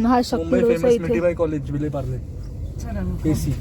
हा शक्ती डोसा इथे Mithibai college Vile Parle AC.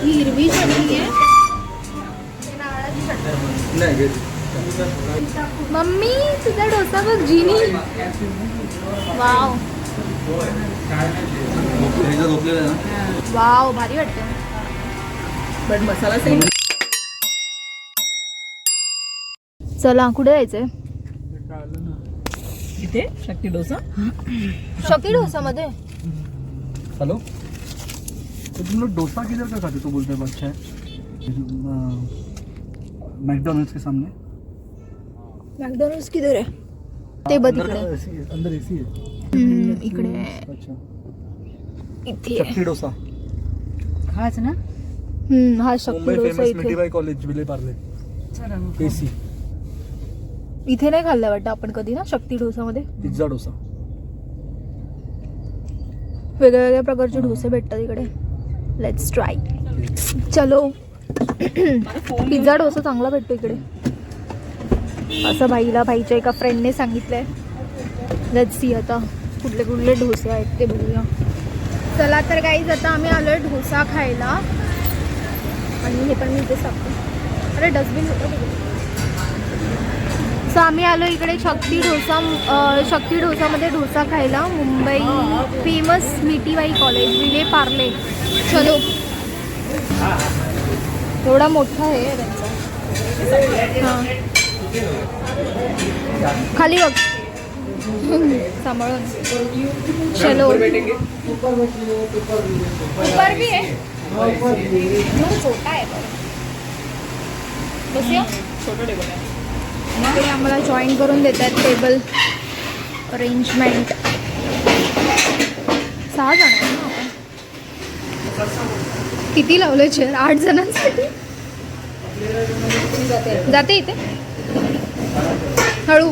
हिरवी चटणी आहे. मम्मी तुझा डोसा बघ जिनी. वाव वाव भारी वाटतं. But masala same. चला कुठे जायचंय? इथे शक्ती डोसा. शक्ती डोसा मध्ये. हेलो, तो तुम लोग डोसा किधर का खाते? तो बोलते हैं अच्छा है मैकडॉनल्ड्स के सामने. मॅकडॉनल्ड्स किधर आहे? ते बघ अंदर इकडे. अंदर एसी है. इकडे अच्छा, इथे शक्ति डोसा. हाच ना. हा शक्ती मुंबई डोसा फेमस इथे. Mithibai college Vile Parle AC. इथे नाही खाल्लं वाटतं आपण कधी ना शक्ती डोसा मध्ये. पिझ्झा डोसा. वेगळ्या वेगळ्या प्रकारचे डोसे भेटतात इकडे. Let's try. चलो. पिझ्झा डोसा चांगला भेटतो इकडे असं भाईच्या एका फ्रेंडने सांगितलंय. लेट्स सी आता कुठले कुठले डोसे आहेत ते बघूया. चला तर गाईज आता आम्ही आलोय डोसा खायला. आणि हे पण मी इथे सांगतो. अरे डस्टबिन होतं. सो आम्ही आलो इकडे शक्ती डोसामध्ये डोसा खायला. Mumbai famous Mithibai college Vile Parle. चलो. एवढा मोठा आहे त्यांचा. हां खाली बघ सांभाळून. चलो. ऊपर भी है. छोटा आहे बसूया. छोटा टेबल आहे. इकडे आम्हाला जॉईन करून देतात टेबल अरेंजमेंट. 6 जण आहे ना आपण. किती लावलं चेअर? 8 जणांसाठी जाते इथे. हळू.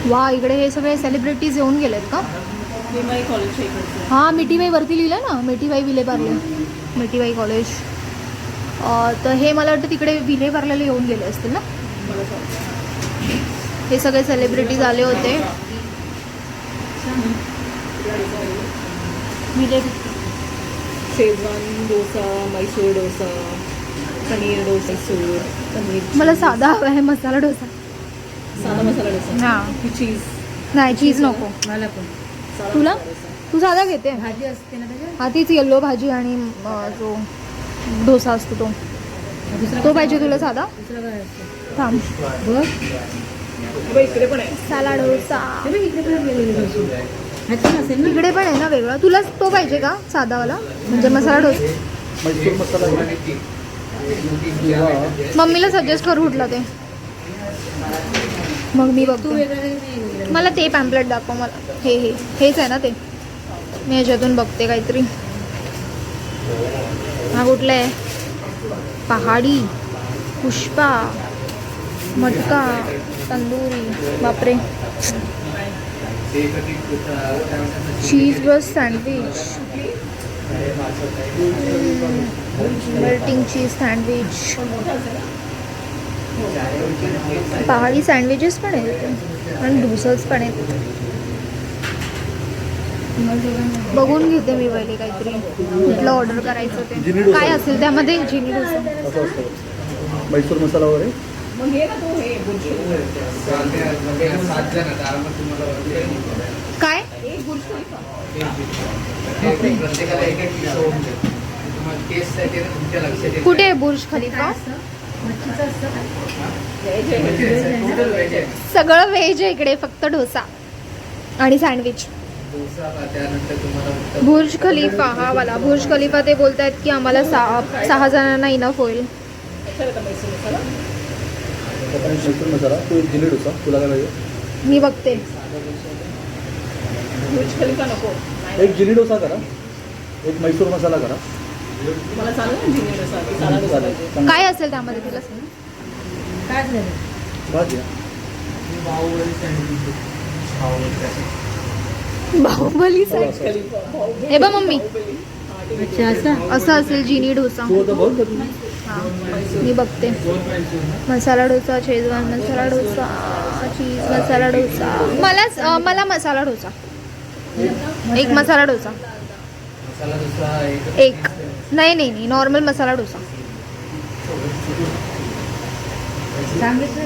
वा इकडे हे सगळे सेलिब्रिटीज येऊन गेलेत का? मिठीबाई कॉलेजच्या इकडचं. हां मिठीबाई वरती लिहिलं ना. मिठीबाई विले पार्ले मिठीबाई कॉलेज. तर हे मला वाटतं तिकडे विले पार्लेला येऊन गेले असतील ना. हे सगळे सेलिब्रिटीज आले होते. विले शेजवान डोसा, मैसूर डोसा, पनीर डोसा, मैसूर पनीर. मला साधा हवा आहे मसाला डोसा. साधा मसाला डोसा. हां की चीज. नाही चीज नको. मला पण तुला? तू साधा घेते. भाजी असते ना त्याच्यात. हा तीच येल्लो भाजी आणि जो डोसा असतो तो पाहिजे तुला साधा. दुसरं काय असतं? थांब. बघ इकडे पण आहे. साला डोसा. इकडे पण असेल ना. इकडे पण आहे ना वेगळा. तुला तो पाहिजे का साधावाला म्हणजे मसाला डोसा? मैसूर मसाला. मम्मीला सजेस्ट करू कुठला ते. मग मी बघतो. मला ते पॅम्पलेट दाखव मला. हेच आहे ना ते. मी ह्याच्यातून बघते काहीतरी. हा कुठला आहे? पहाडी, पुष्पा, मटका, तंदुरी. बापरे. चीज बस सँडविच. Melting cheese sandwich. पहाडी सँडविचेस पण आहेत आणि डोसाच पण आहेत. बघून घेते मी पहिले काहीतरी कुठलं ऑर्डर करायचं ते. काय असेल त्यामध्ये? जिनी डोसा. मैसूर मसाला वगैरे. मग हे ना तो हे काय कुठे आहे बुर्ज खलिफा? सगळं व्हेज आहे इकडे, फक्त डोसा आणि सँडविच. त्यानंतर तुम्हाला बुर्ज खलिफा हा वाला बुर्ज खलिफा ते बोलतायत की आम्हाला 6 जणांना इनफ होईल. मैसूर मसाला तो एक जिनी डोसा तुला काय पाहिजे? मी बघते. बुर्ज खलिफा नको. एक जिनी डोसा करा, एक मैसूर मसाला करा. मला चालेल ना जिनी डोसा, साधा डोसा पाहिजे. काय असेल त्यामध्ये तिला सांग. भाजी बाहुबली साईड. हे बघ मम्मी असं असेल जिनी डोसा. तू आता बघ का तू? हा मी बघते. मसाला डोसा, शेजवान मसाला डोसा, चीज मसाला डोसा. मला मसाला डोसा. एक मसाला डोसा. मसाला डोसा एक नाही नॉर्मल मसाला डोसा.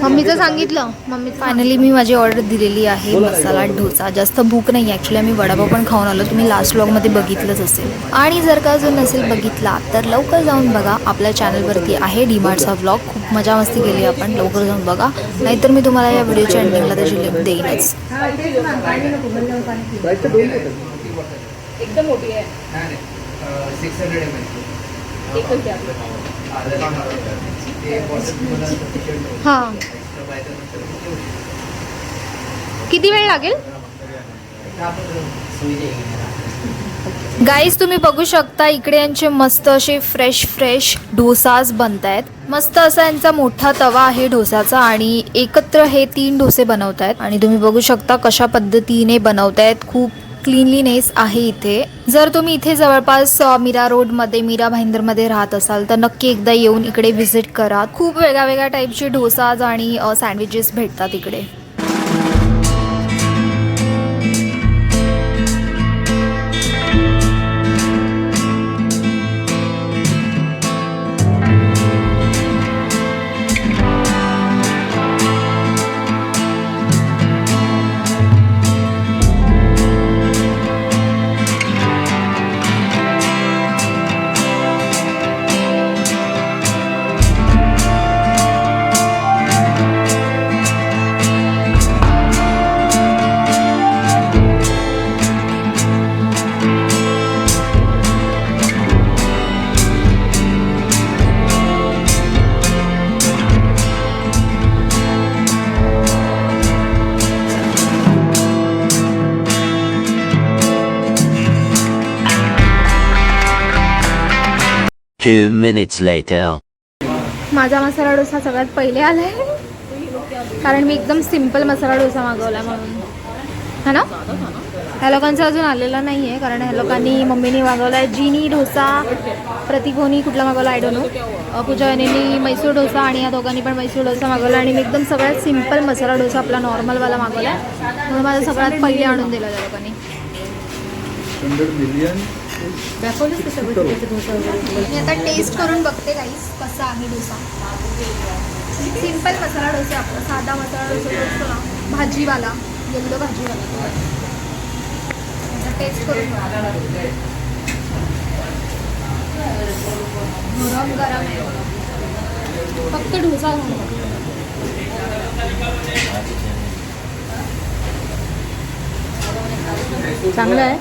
मम्मीचं सांगितलं. मम्मी फायनली मी माझी ऑर्डर दिलेली आहे मसाला डोसा. जास्त भूक नाही ॲक्च्युली. आम्ही वडापाव पण खाऊन आलो. तुम्ही लास्ट व्लॉगमध्ये बघितलंच असेल. आणि जर का जो नसेल बघितला तर लवकर जाऊन बघा. आपल्या चॅनलवरती आहे डीमार्टचा व्लॉग. खूप मजा मस्ती केली आपण. लवकर जाऊन बघा. नाहीतर मी तुम्हाला या व्हिडिओच्या एंडिंगला त्याची लिंक देईनच. एकदम मोठी आहे. 600 ml. एकच द्या. हां किती वेळ लागेल? गाईज तुम्ही बघू शकता इकडे यांचे मस्त असे फ्रेश डोसाज बनत आहेत. मस्त असा यांचा मोठा तवा आहे डोसाचा आणि एकत्र हे 3 डोसे बनवत आहेत. आणि तुम्ही बघू शकता कशा पद्धतीने बनवत आहेत. खूप क्लीनलीनेस आहे इथे. जर तुम्ही इथे जवळपास मीरा रोडमध्ये मीरा भाईंदरमध्ये राहत असाल तर नक्की एकदा येऊन इकडे व्हिजिट करा. खूप वेगळ्या टाईपचे डोसाज आणि सँडविचेस भेटतात इकडे. Two minutes later. माझा मसाला डोसा सगळ्यात पहिले आलाय कारण मी एकदम सिम्पल मसाला डोसा मागवला म्हणून. है ना? ह्या लोकांचा अजून आलेला नाही आहे कारण ह्या लोकांनी मम्मीने मागवला आहे जिनी डोसा. प्रतिकोनी कुठला मागवला आय डोंट नो. पूजा वहिनींनी मैसूर डोसा आणि या दोघांनी पण मैसूर डोसा मागवला. आणि मी एकदम सगळ्यात सिम्पल मसाला डोसा आपला नॉर्मलवाला मागवला आहे. म्हणून माझा सगळ्यात पहिले आणून दिला त्या लोकांनी. 100 मिलियन. मी आता टेस्ट करून बघते गाईस कसा आहे डोसा. सिम्पल मसाला डोसा आपला साधा मसाला डोसा असतो ना भाजीवाला येल्लो भाजीवाला. आता टेस्ट करून गरम गरम आहे. फक्त डोसा चांगलं आहे.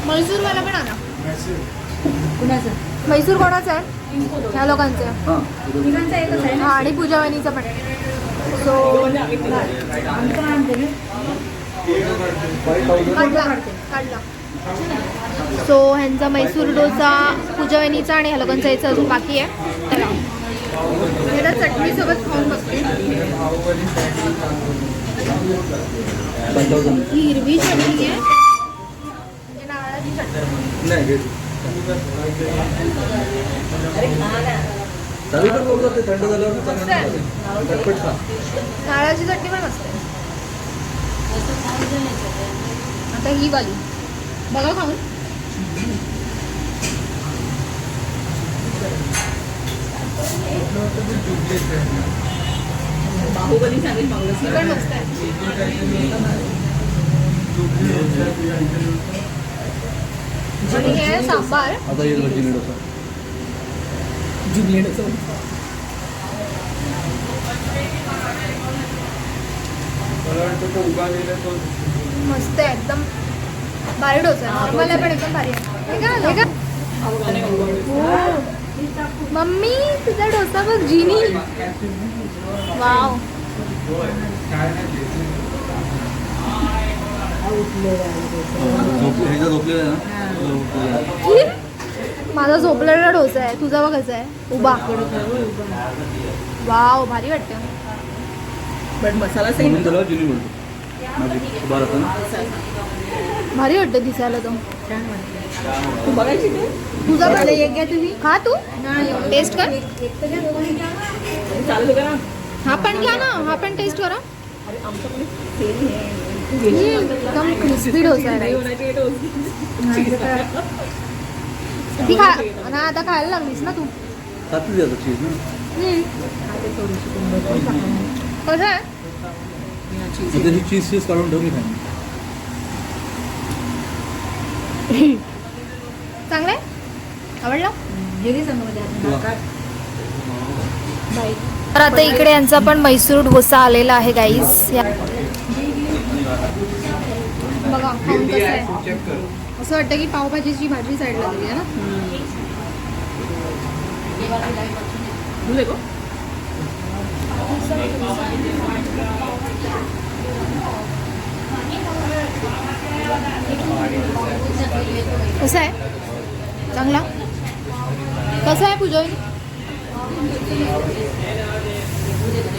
मैसूरवाला पण आणा. कुणाचं? मैसूर कोणाचं आहे? ह्या लोकांचं आहे. हां आणि पूजा वहिनीचं पण. सो काढला. सो ह्यांचा मैसूर डोसा पूजा वहिनीचा आणि ह्या लोकांचा यायचं अजून बाकी आहे. चला ह्याला चटणीसोबत खाऊन बघते. ही हिरवी चटणी आहे म्हणजे नारळाची चटणी. नाही चालू कर बघू ते थंड झाल्यावर झटपट खा. नारळाची चटणी पण मस्त आहे. आता ही वाली बघा खाऊन. बाहुबली सँडविच मागवलं. ही पण मस्त आहे. आणि हे आहे सांबार. आता येईल जिनी डोसा. जुगले डोसा. 1 मस्त आहे एकदम भारी डोसा आहे. नॉर्मल आहे पण एकदम भारी आहे. हे का? मम्मी तुझा डोसा बघ जिनी. वाव. माझा झोपलेला डोसा आहे. तुझा बघ कसा आहे उभा. वाव भारी वाटतं. बट मसाला सही भारी वाटतं दिसायला तो. तू बघायची का? तुझा पण एक घ्या तुम्ही. खा तू टेस्ट कर. चालू करा. हा पण घ्या ना. हा पण टेस्ट करा. अरे आमच्याकडे सेम आहे. एकदम क्रिस्पी डोसा आहे. चीज. ती खा ना आता खायला लागलीस ना तू. चीज ना कसं आहे चीज काढून ठेवली काय चांगलं आहे. आवडलं. तर आता इकडे यांचा पण म्हैसूर डोसा आलेला आहे गाईस. बघा खाऊन कसं आहे. असं वाटतं की पावभाजीची भाजी साईडला दिली आहे ना. कसं आहे चांगला. कसं आहे पूजन.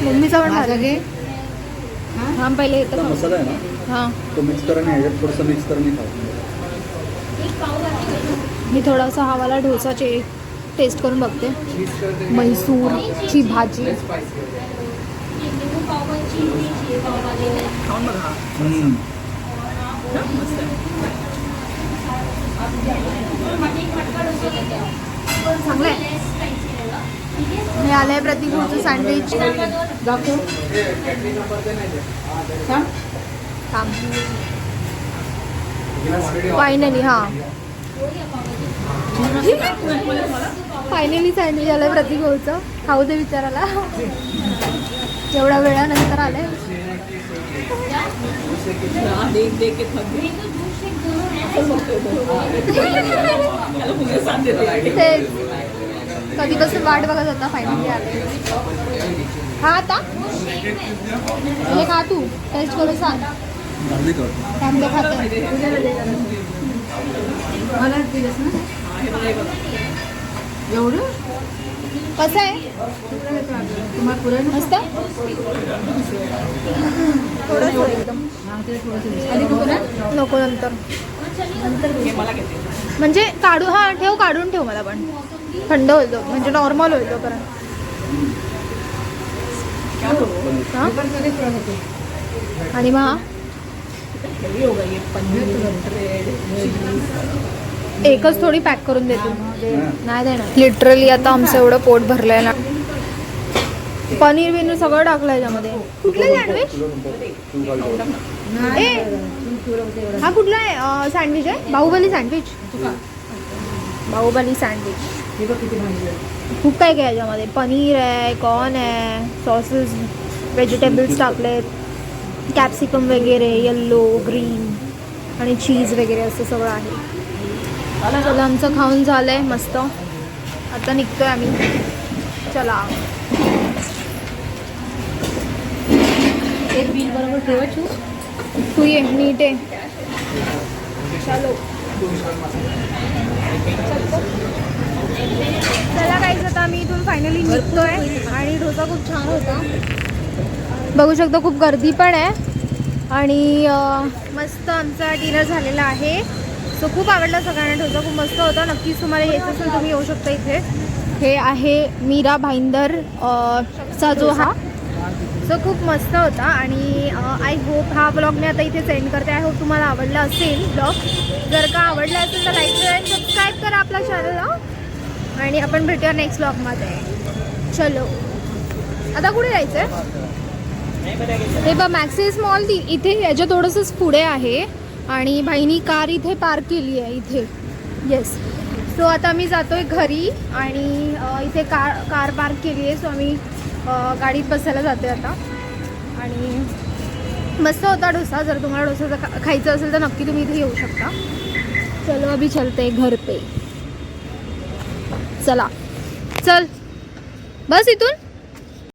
मम्मीचा पण भाजा घे. हां पहिले येतं खाऊ. मसाला आहे ना हां तो मिक्स करा आणि ह्याच्यात थोडंसं मिक्स करून खाऊ. मी थोडासा हवाला डोसाचे टेस्ट करून बघते. म्हैसूरची भाजी. खाऊन बघा. मस्त आहे. चांगलं आहे. हे आलं आहे प्रतिकूळचं सँडविच. फायनली हां फायनली सँडविच आलं आहे प्रतिकूळचं. खाऊ दे विचारायला. एवढ्या वेळानंतर आलं आहे. देख देख के थक गई. ते कधीपासून वाट बघत होता. फायनली आले. हा आता हे खा तू टेस्ट करून सांग. त्यामध्ये खाते. एवढं कसं आहे मस्त. थोडंसं एकदम नको नंतर म्हणजे काढू. हां ठेव काढून ठेव. मला पण थंड होईल तो म्हणजे नॉर्मल होईल तो कारण. हां आणि मग एकच थोडी पॅक करून देतो. नाही देणार लिटरली. आता आमचं एवढं पोट भरलंय ना. पनीर बिनीर सगळं टाकलं याच्यामध्ये. कुठलं सँडविच ए हा कुठला आहे सँडविच आहे. बाहुबली सँडविच. बाहुबली सँडविच. खूप काय काय याच्यामध्ये. पनीर आहे, कॉर्न आहे, सॉसेस, व्हेजिटेबल्स टाकलेत, कॅप्सिकम वगैरे, येल्लो ग्रीन आणि चीज वगैरे असं सगळं आहे. चला आमचं खाऊन झालं आहे मस्त. आता निघतोय आम्ही. चला एक बिल बरोबर ठेवायची. तू ये नीट आहे. चलो चला काहीच आता आम्ही इथून फायनली निघतोय. आणि डोसा खूप छान होता. बघू शकता खूप गर्दी पण आहे. आणि मस्त आमचा डिनर झालेला आहे. सो खूप आवडला सगळ्यांना. डोसा खूप मस्त होता. नक्कीच तुम्हाला यायचं असेल तुम्ही येऊ शकता इथे. हे आहे मीरा भाईंदर चा जो हा. सो खूप मस्त होता. आणि आय होप हा ब्लॉग मी आता इथे सेंड करते. आय होप तुम्हाला आवडला असेल ब्लॉग. जर का आवडला असेल तर लाईक करा आणि सबस्क्राईब करा आपल्या चॅनलला. आणि आपण भेटूया नेक्स्ट ब्लॉगमध्ये. चलो आता कुठे जायचं आहे. हे बघ मॅक्सिस मॉल इथे याच्या थोडंसंच पुढे आहे. आणि भाईनी कार इथे पार्क केली आहे इथे. येस. सो आता मी जातो आहे घरी. आणि इथे कार पार्क केली आहे. सो आम्ही गाडीत बसायला जातो आहे आता. आणि मस्त होता डोसा. जर तुम्हाला डोसा खायचा असेल तर नक्की तुम्ही इथे येऊ शकता. चलो अभी चलते घर पे. चला चल बस इथून.